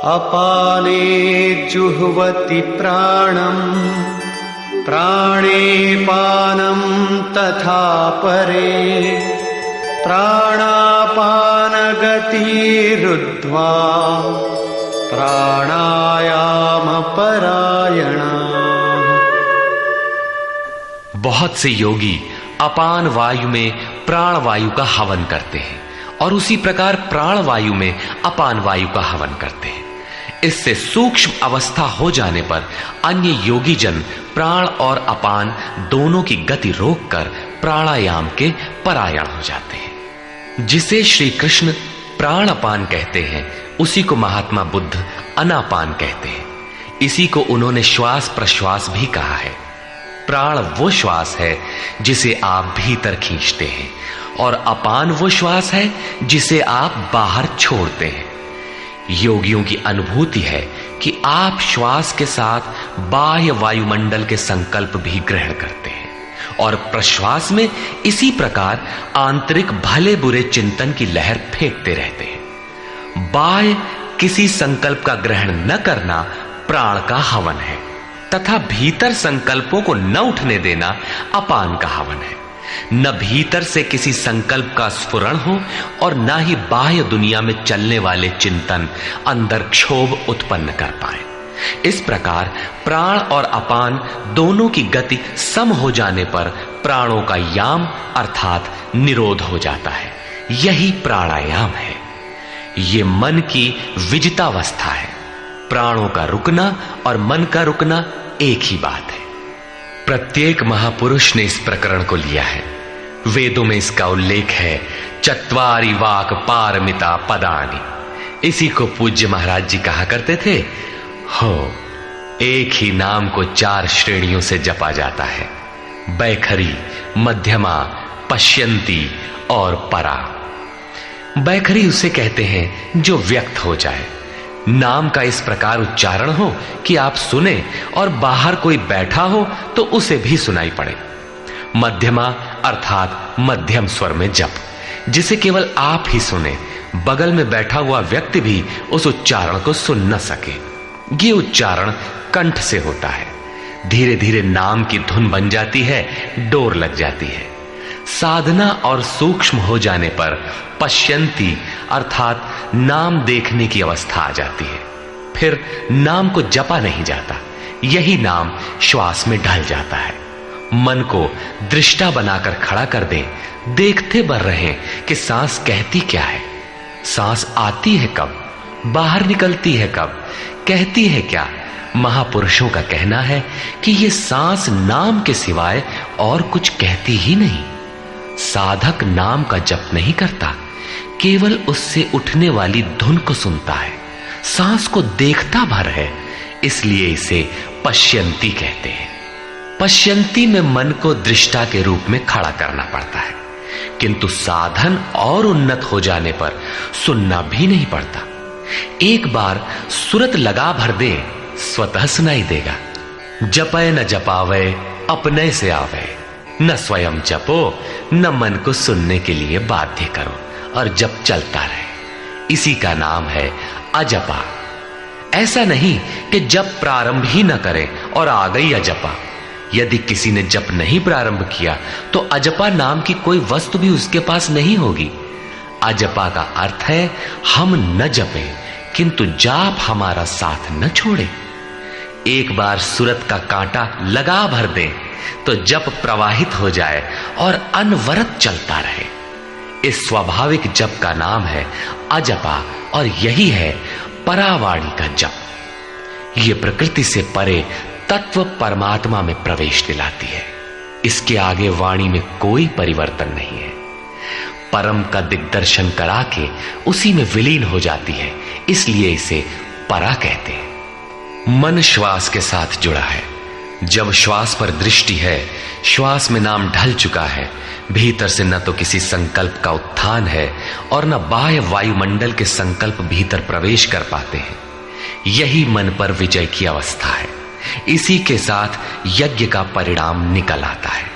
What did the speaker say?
अपाने जुह्वति प्राणम् प्राणे पानं तथा परे प्राणापानगतिरुद्ध्वा प्राणायाम परायणा। बहुत से योगी अपान वायु में प्राण वायु का हवन करते हैं और उसी प्रकार प्राण वायु में अपान वायु का हवन करते हैं। इससे सूक्ष्म अवस्था हो जाने पर अन्य योगी जन प्राण और अपान दोनों की गति रोककर प्राणायाम के परायण हो जाते हैं। जिसे श्री कृष्ण प्राण अपान कहते हैं उसी को महात्मा बुद्ध अनापान कहते हैं। इसी को उन्होंने श्वास प्रश्वास भी कहा है। प्राण वो श्वास है जिसे आप भीतर खींचते हैं और अपान वो श्वास है जिसे आप बाहर छोड़ते हैं। योगियों की अनुभूति है कि आप श्वास के साथ बाह्य वायुमंडल के संकल्प भी ग्रहण करते हैं और प्रश्वास में इसी प्रकार आंतरिक भले बुरे चिंतन की लहर फेंकते रहते हैं। बाह्य किसी संकल्प का ग्रहण न करना प्राण का हवन है तथा भीतर संकल्पों को न उठने देना अपान का हवन है। न भीतर से किसी संकल्प का स्फुरण हो और न ही बाह्य दुनिया में चलने वाले चिंतन अंदर क्षोभ उत्पन्न कर पाए। इस प्रकार प्राण और अपान दोनों की गति सम हो जाने पर प्राणों का याम अर्थात निरोध हो जाता है। यही प्राणायाम है। ये मन की विजितावस्था है। प्राणों का रुकना और मन का रुकना एक ही बात है। प्रत्येक महापुरुष ने इस प्रकरण को लिया है। वेदों में इसका उल्लेख है। चत्वारि वाक पारमिता पदानि। इसी को पूज्य महाराज जी कहा करते थे। हो, एक ही नाम को 4 श्रेणियों से जपा जाता है। बैखरी, मध्यमा, पश्यंती और परा। बैखरी उसे कहते हैं जो व्यक्त हो जाए। नाम का इस प्रकार उच्चारण हो कि आप सुने और बाहर कोई बैठा हो तो उसे भी सुनाई पड़े। मध्यमा अर्थात मध्यम स्वर में जप, जिसे केवल आप ही सुने, बगल में बैठा हुआ व्यक्ति भी उस उच्चारण को सुन न सके। ये उच्चारण कंठ से होता है। धीरे धीरे नाम की धुन बन जाती है, डोर लग जाती है। साधना और सूक्ष्म हो जाने पर पश्यंती अर्थात नाम देखने की अवस्था आ जाती है। फिर नाम को जपा नहीं जाता, यही नाम श्वास में ढल जाता है। मन को दृष्टा बनाकर खड़ा कर दें, देखते बर रहे कि सांस कहती क्या है, सांस आती है कब, बाहर निकलती है कब, कहती है क्या। महापुरुषों का कहना है कि ये सांस नाम के सिवाय और कुछ कहती ही नहीं। साधक नाम का जप नहीं करता, केवल उससे उठने वाली धुन को सुनता है, सांस को देखता भर है, इसलिए इसे पश्यंती कहते हैं। पश्यंती में मन को दृष्टा के रूप में खड़ा करना पड़ता है, किंतु साधन और उन्नत हो जाने पर सुनना भी नहीं पड़ता। एक बार सुरत लगा भर दे, स्वतः सुनाई देगा। जपय न जपावे अपने से आवे, न स्वयं जपो न मन को सुनने के लिए बाध्य करो, और जप चलता रहे। इसी का नाम है अजपा। ऐसा नहीं कि जप प्रारंभ ही न करें और आ गई अजपा। यदि किसी ने जप नहीं प्रारंभ किया तो अजपा नाम की कोई वस्तु भी उसके पास नहीं होगी। अजपा का अर्थ है हम न जपें किंतु जाप हमारा साथ न छोड़े। एक बार सूरत का कांटा लगा भर दें तो जप प्रवाहित हो जाए और अनवरत चलता रहे। इस स्वाभाविक जप का नाम है अजपा, और यही है परावाणी का जप। ये प्रकृति से परे तत्व परमात्मा में प्रवेश दिलाती है। इसके आगे वाणी में कोई परिवर्तन नहीं है। परम का दिग्दर्शन करा के उसी में विलीन हो जाती है, इसलिए इसे परा कहते हैं। मन श्वास के साथ जुड़ा है। जब श्वास पर दृष्टि है, श्वास में नाम ढल चुका है, भीतर से न तो किसी संकल्प का उत्थान है और न बाह्य वायुमंडल के संकल्प भीतर प्रवेश कर पाते हैं। यही मन पर विजय की अवस्था है। इसी के साथ यज्ञ का परिणाम निकल आता है।